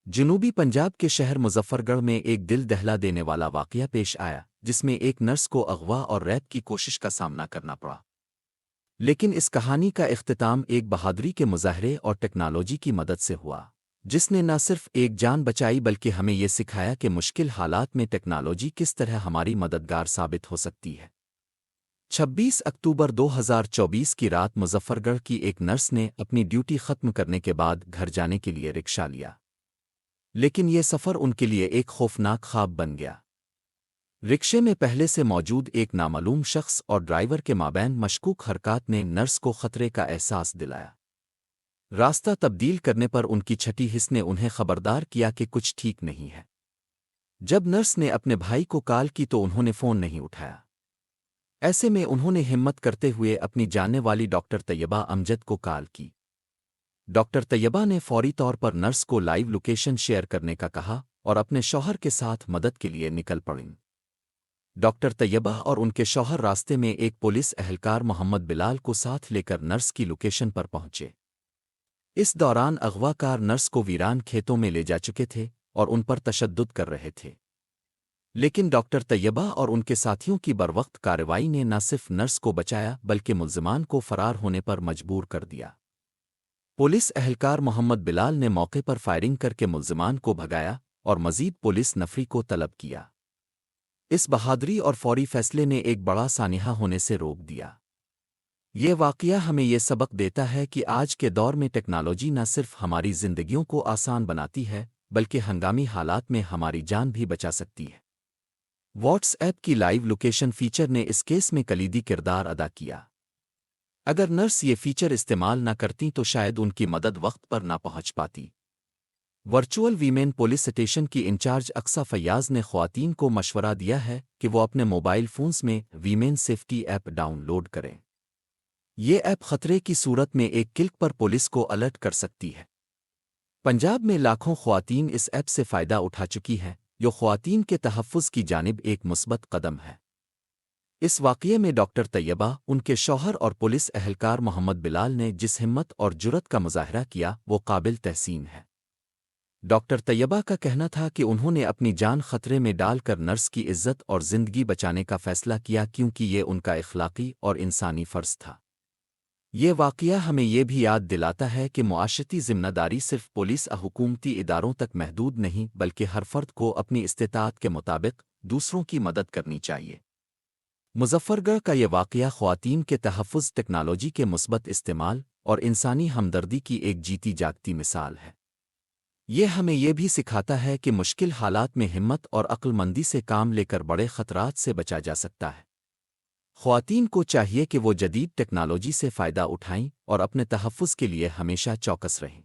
جنوبی پنجاب کے شہر مظفرگڑھ میں ایک دل دہلا دینے والا واقعہ پیش آیا جس میں ایک نرس کو اغوا اور ریپ کی کوشش کا سامنا کرنا پڑا۔ لیکن اس کہانی کا اختتام ایک بہادری کے مظاہرے اور ٹیکنالوجی کی مدد سے ہوا، جس نے نہ صرف ایک جان بچائی بلکہ ہمیں یہ سکھایا کہ مشکل حالات میں ٹیکنالوجی کس طرح ہماری مددگار ثابت ہو سکتی ہے۔ 26 اکتوبر 2024 کی رات مظفرگڑھ کی ایک نرس نے اپنی ڈیوٹی ختم کرنے کے بعد گھر جانے کے لیے رکشا لیا، لیکن یہ سفر ان کے لیے ایک خوفناک خواب بن گیا۔ رکشے میں پہلے سے موجود ایک نامعلوم شخص اور ڈرائیور کے مابین مشکوک حرکات نے نرس کو خطرے کا احساس دلایا۔ راستہ تبدیل کرنے پر ان کی چھٹی حس نے انہیں خبردار کیا کہ کچھ ٹھیک نہیں ہے۔ جب نرس نے اپنے بھائی کو کال کی تو انہوں نے فون نہیں اٹھایا۔ ایسے میں انہوں نے ہمت کرتے ہوئے اپنی جاننے والی ڈاکٹر طیبہ امجد کو کال کی۔ ڈاکٹر طیبہ نے فوری طور پر نرس کو لائیو لوکیشن شیئر کرنے کا کہا اور اپنے شوہر کے ساتھ مدد کے لیے نکل پڑیں۔ ڈاکٹر طیبہ اور ان کے شوہر راستے میں ایک پولیس اہلکار محمد بلال کو ساتھ لے کر نرس کی لوکیشن پر پہنچے۔ اس دوران اغوا کار نرس کو ویران کھیتوں میں لے جا چکے تھے اور ان پر تشدد کر رہے تھے، لیکن ڈاکٹر طیبہ اور ان کے ساتھیوں کی بروقت کارروائی نے نہ صرف نرس کو بچایا بلکہ ملزمان کو فرار ہونے پر مجبور کر دیا۔ پولیس اہلکار محمد بلال نے موقع پر فائرنگ کر کے ملزمان کو بھگایا اور مزید پولیس نفری کو طلب کیا۔ اس بہادری اور فوری فیصلے نے ایک بڑا سانحہ ہونے سے روک دیا۔ یہ واقعہ ہمیں یہ سبق دیتا ہے کہ آج کے دور میں ٹیکنالوجی نہ صرف ہماری زندگیوں کو آسان بناتی ہے بلکہ ہنگامی حالات میں ہماری جان بھی بچا سکتی ہے۔ واٹس ایپ کی لائیو لوکیشن فیچر نے اس کیس میں کلیدی کردار ادا کیا۔ اگر نرس یہ فیچر استعمال نہ کرتیں تو شاید ان کی مدد وقت پر نہ پہنچ پاتی۔ ورچوئل ویمن پولیس اسٹیشن کی انچارج اقصی فیاض نے خواتین کو مشورہ دیا ہے کہ وہ اپنے موبائل فونز میں women safety app download کریں۔ یہ ایپ خطرے کی صورت میں ایک کلک پر پولیس کو الرٹ کر سکتی ہے۔ پنجاب میں لاکھوں خواتین اس ایپ سے فائدہ اٹھا چکی ہیں، جو خواتین کے تحفظ کی جانب ایک مثبت قدم ہے۔ اس واقعے میں ڈاکٹر طیبہ، ان کے شوہر اور پولیس اہلکار محمد بلال نے جس ہمت اور جرأت کا مظاہرہ کیا وہ قابل تحسین ہے۔ ڈاکٹر طیبہ کا کہنا تھا کہ انہوں نے اپنی جان خطرے میں ڈال کر نرس کی عزت اور زندگی بچانے کا فیصلہ کیا کیونکہ یہ ان کا اخلاقی اور انسانی فرض تھا۔ یہ واقعہ ہمیں یہ بھی یاد دلاتا ہے کہ معاشرتی ذمہ داری صرف پولیس حکومتی اداروں تک محدود نہیں بلکہ ہر فرد کو اپنی استطاعت کے مطابق دوسروں کی مدد کرنی چاہیے۔ مظفرگڑھ کا یہ واقعہ خواتین کے تحفظ، ٹیکنالوجی کے مثبت استعمال اور انسانی ہمدردی کی ایک جیتی جاگتی مثال ہے۔ یہ ہمیں یہ بھی سکھاتا ہے کہ مشکل حالات میں ہمت اور عقل مندی سے کام لے کر بڑے خطرات سے بچا جا سکتا ہے۔ خواتین کو چاہیے کہ وہ جدید ٹیکنالوجی سے فائدہ اٹھائیں اور اپنے تحفظ کے لیے ہمیشہ چوکس رہیں۔